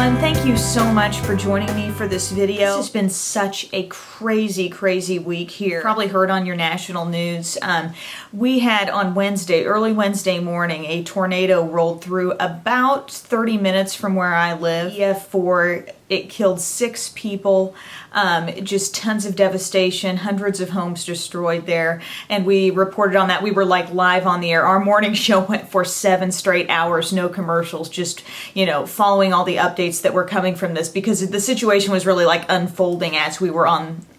everyone, thank you so much for joining me for this video. This has been such a crazy week here. Probably heard on your national news. We had on Wednesday, early Wednesday morning, a tornado rolled through about 30 minutes from where I live. EF4, it killed 6 people, just tons of devastation, hundreds of homes destroyed there, and we reported on that. We were like live on the air. Our morning show went for 7 straight hours, no commercials, just, you know, following all the updates that were coming from this, because the situation was really like unfolding as we were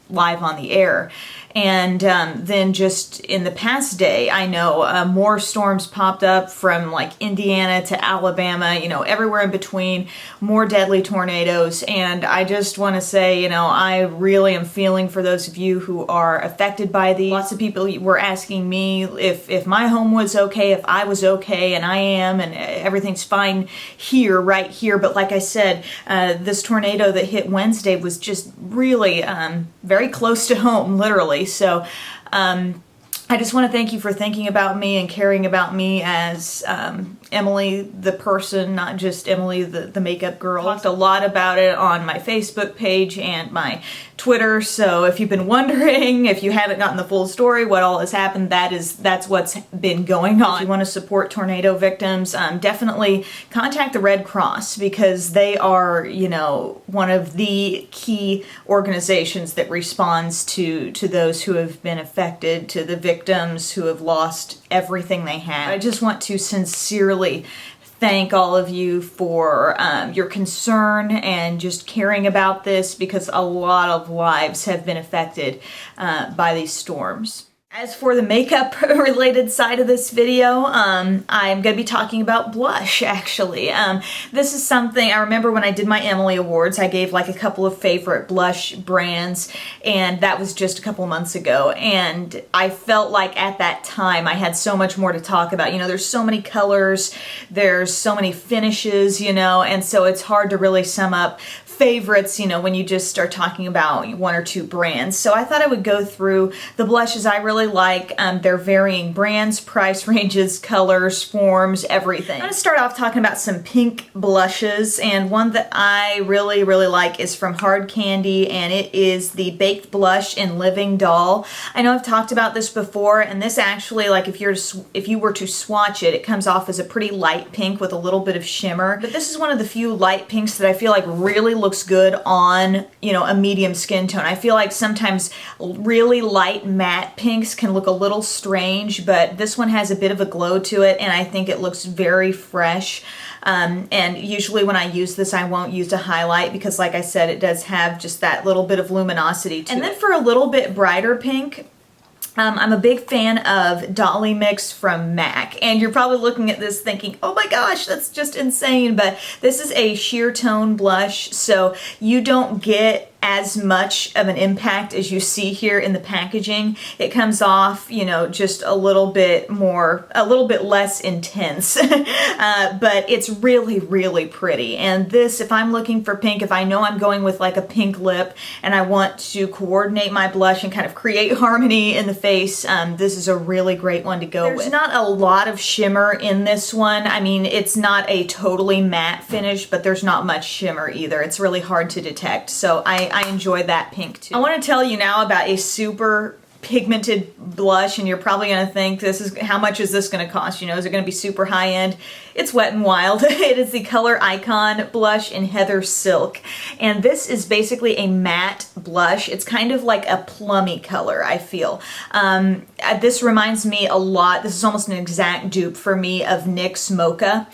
live on the air. And then just in the past day, I know more storms popped up from like Indiana to Alabama, you know, everywhere in between, more deadly tornadoes. And I just want to say, you know, I really am feeling for those of you who are affected by these. Lots of people were asking me if my home was okay, if I was okay, and I am, and everything's fine here, right here. But like I said, this tornado that hit Wednesday was just really very close to home, literally. So I just want to thank you for thinking about me and caring about me as Emily the person, not just Emily the makeup girl. I talked a lot about it on my Facebook page and my Twitter, so if you've been wondering, if you haven't gotten the full story, what all has happened, that's what's been going on. If you want to support tornado victims, definitely contact the Red Cross, because they are, you know, one of the key organizations that responds to those who have been affected, to the victims who have lost everything they had. I just want to sincerely thank all of you for your concern and just caring about this, because a lot of lives have been affected by these storms. As for the makeup related side of this video, I'm going to be talking about blush, actually. This is something, I remember when I did my Emily Awards, I gave like a couple of favorite blush brands, and that was just a couple months ago. And I felt like at that time I had so much more to talk about. You know, there's so many colors, there's so many finishes, you know, and so it's hard to really sum up favorites, you know, when you just start talking about 1 or 2 brands. So I thought I would go through the blushes I really like, their varying brands, price ranges, colors, forms, everything. I'm going to start off talking about some pink blushes, and one that I really like is from Hard Candy, and it is the Baked Blush in Living Doll. I know I've talked about this before, and this actually, like if you were to swatch it, it comes off as a pretty light pink with a little bit of shimmer. But this is one of the few light pinks that I feel like really looks good on, you know, a medium skin tone. I feel like sometimes really light matte pinks can look a little strange, but this one has a bit of a glow to it, and I think it looks very fresh. And usually when I use this, I won't use a highlight, because like I said, it does have just that little bit of luminosity to it. And then for a little bit brighter pink, I'm a big fan of Dolly Mix from Maxx, and you're probably looking at this thinking, oh my gosh, that's just insane, but this is a sheer tone blush, so you don't get as much of an impact as you see here in the packaging. It comes off, you know, just a little bit less intense, but it's really pretty. And this, if I'm looking for pink, if I know I'm going with like a pink lip and I want to coordinate my blush and kind of create harmony in the face, this is a really great one to go with. There's not a lot of shimmer in this one. I mean, it's not a totally matte finish, but there's not much shimmer either. It's really hard to detect, so I enjoy that pink too. I want to tell you now about a super pigmented blush, and you're probably going to think, how much is this going to cost? You know, is it going to be super high end? It's Wet n Wild. It is the Color Icon blush in Heather Silk, and this is basically a matte blush. It's kind of like a plummy color, I feel. This reminds me a lot, this is almost an exact dupe for me of NYX Mocha.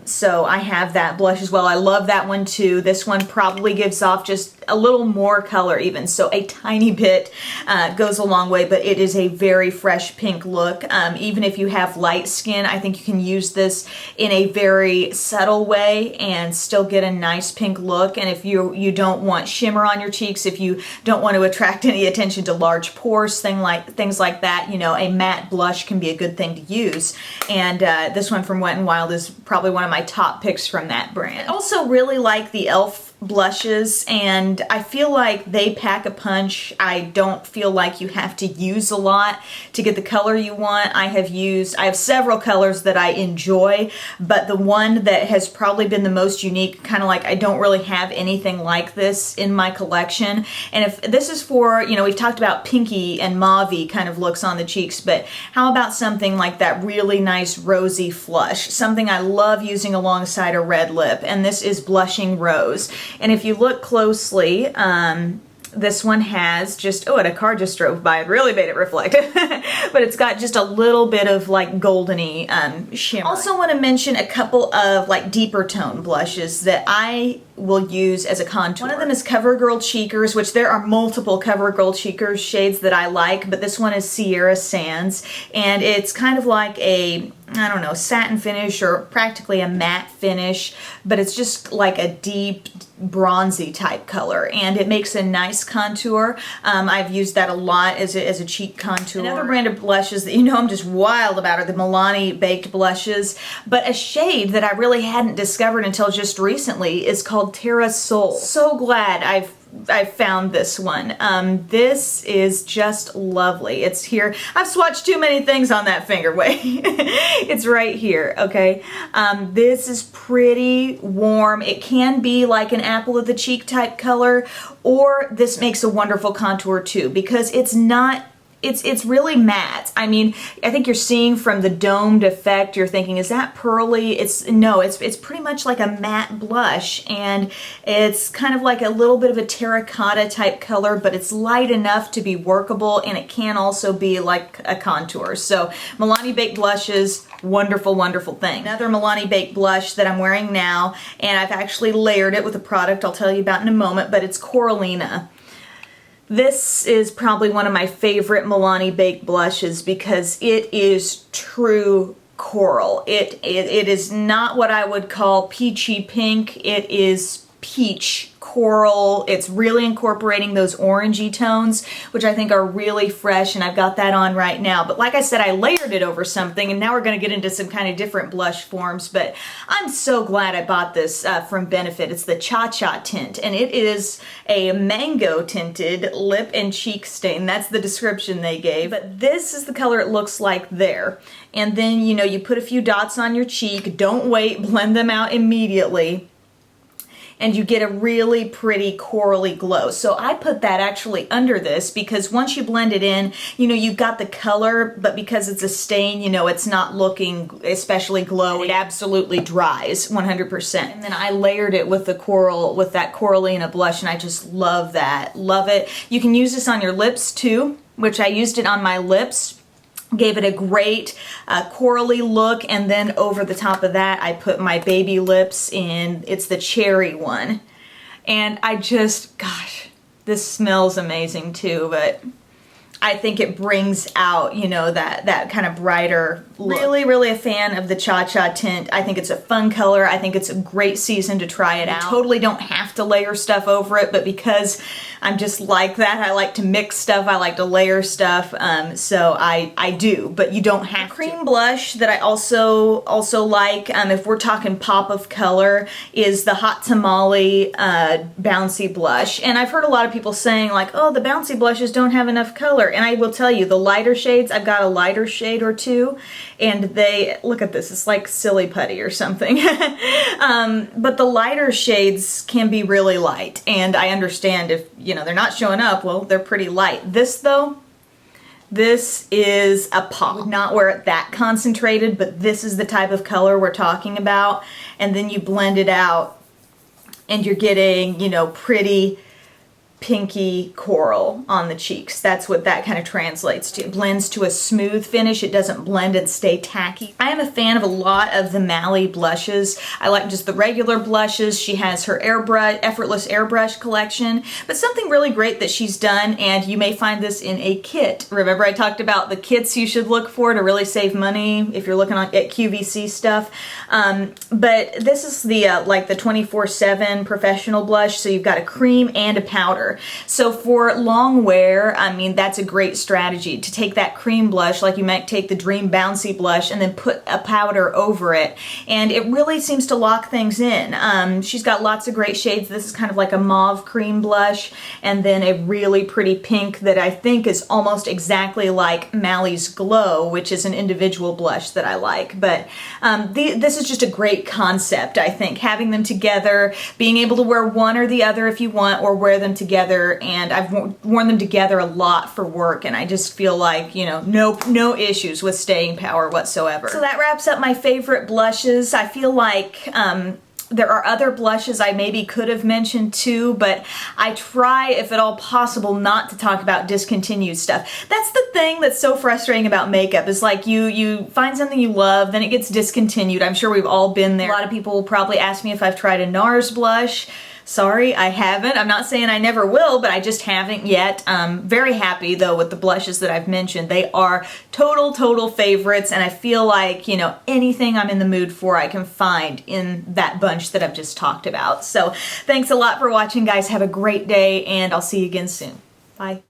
So I have that blush as well. I love that one too. This one probably gives off just a little more color even, so a tiny bit goes a long way, but it is a very fresh pink look. Even if you have light skin, I think you can use this in a very subtle way and still get a nice pink look. And if you don't want shimmer on your cheeks, if you don't want to attract any attention to large pores, things like that, you know, a matte blush can be a good thing to use. And this one from Wet n Wild is probably one of my top picks from that brand. I also really like the e.l.f. blushes, and I feel like they pack a punch. I don't feel like you have to use a lot to get the color you want. I have several colors that I enjoy, but the one that has probably been the most unique, kind of like I don't really have anything like this in my collection. And if this is for, you know, we've talked about pinky and mauve-y kind of looks on the cheeks, but how about something like that really nice rosy flush, something I love using alongside a red lip, and this is Blushing Rose. And if you look closely, this one has just, oh, and a car just drove by and really made it reflective. But it's got just a little bit of like goldeny shimmer. Also want to mention a couple of like deeper tone blushes that I will use as a contour. One of them is CoverGirl Cheekers, which there are multiple CoverGirl Cheekers shades that I like, but this one is Sierra Sands, and it's kind of like a, I don't know, satin finish or practically a matte finish, but it's just like a deep bronzy type color, and it makes a nice contour. I've used that a lot as a cheek contour. Another brand of blushes that you know I'm just wild about are the Milani Baked Blushes, but a shade that I really hadn't discovered until just recently is called Terra Sol. So glad I've found this one. This is just lovely. It's here. I've swatched too many things on that finger. Wait, it's right here. Okay. This is pretty warm. It can be like an apple of the cheek type color, or this makes a wonderful contour too, because it's not, it's really matte. I mean, I think you're seeing from the domed effect, you're thinking, is that pearly? It's pretty much like a matte blush, and it's kind of like a little bit of a terracotta type color, but it's light enough to be workable, and it can also be like a contour. So Milani Baked Blushes, wonderful, wonderful thing. Another Milani Baked blush that I'm wearing now, and I've actually layered it with a product I'll tell you about in a moment, but it's Coralina. This is probably one of my favorite Milani Baked blushes because it is true coral. It is not what I would call peachy pink. It is peach coral. It's really incorporating those orangey tones, which I think are really fresh, and I've got that on right now. But like I said, I layered it over something, and now we're going to get into some kind of different blush forms, but I'm so glad I bought this from Benefit. It's the Cha Cha tint, and it is a mango tinted lip and cheek stain. That's the description they gave, but this is the color it looks like there. And then, you know, you put a few dots on your cheek. Don't wait, blend them out immediately, and you get a really pretty corally glow. So I put that actually under this because once you blend it in, you know, you've got the color, but because it's a stain, you know, it's not looking especially glowy. It absolutely dries 100%. And then I layered it with the coral, with that Coralina blush, and I just love that. Love it. You can use this on your lips too, which I used it on my lips. Gave it a great corally look, and then over the top of that I put my baby lips in. It's the cherry one, and I just, gosh, this smells amazing too, but I think it brings out, you know, that kind of brighter look. Really a fan of the Cha Cha tint. I think it's a fun color. I think it's a great season to try it out. You totally don't have to layer stuff over it, but because I'm just like that, I like to mix stuff, I like to layer stuff, so I do, but you don't have to. Cream blush that I also like, if we're talking pop of color, is the Hot Tamale Bouncy Blush. And I've heard a lot of people saying like, oh, the bouncy blushes don't have enough color. And I will tell you, the lighter shades, I've got a lighter shade or two, and they, look at this, it's like Silly Putty or something. But the lighter shades can be really light, and I understand if, you know, they're not showing up, well, they're pretty light. This though, this is a pop. I would not wear it that concentrated, but this is the type of color we're talking about. And then you blend it out, and you're getting, you know, pretty pinky coral on the cheeks. That's what that kind of translates to. It blends to a smooth finish. It doesn't blend and stay tacky. I am a fan of a lot of the Mally blushes. I like just the regular blushes. She has her airbrush, Effortless Airbrush collection, but something really great that she's done, and you may find this in a kit. Remember I talked about the kits you should look for to really save money if you're looking at QVC stuff. But this is the like the 24/7 professional blush, so you've got a cream and a powder. powder. So for long wear, I mean, that's a great strategy to take that cream blush, like you might take the Dream Bouncy blush, and then put a powder over it. And it really seems to lock things in. She's got lots of great shades. This is kind of like a mauve cream blush, and then a really pretty pink that I think is almost exactly like Mally's Glow, which is an individual blush that I like. But this is just a great concept, I think. Having them together, being able to wear one or the other if you want, or wear them together. And I've worn them together a lot for work, and I just feel like, you know, no issues with staying power whatsoever. So that wraps up my favorite blushes. I feel like there are other blushes I maybe could have mentioned too, but I try, if at all possible, not to talk about discontinued stuff. That's the thing that's so frustrating about makeup, is like you find something you love, then it gets discontinued. I'm sure we've all been there. A lot of people will probably ask me if I've tried a NARS blush. Sorry, I haven't. I'm not saying I never will, but I just haven't yet. Very happy though with the blushes that I've mentioned. They are total favorites, and I feel like, you know, anything I'm in the mood for I can find in that bunch that I've just talked about. So thanks a lot for watching, guys. Have a great day, and I'll see you again soon. Bye.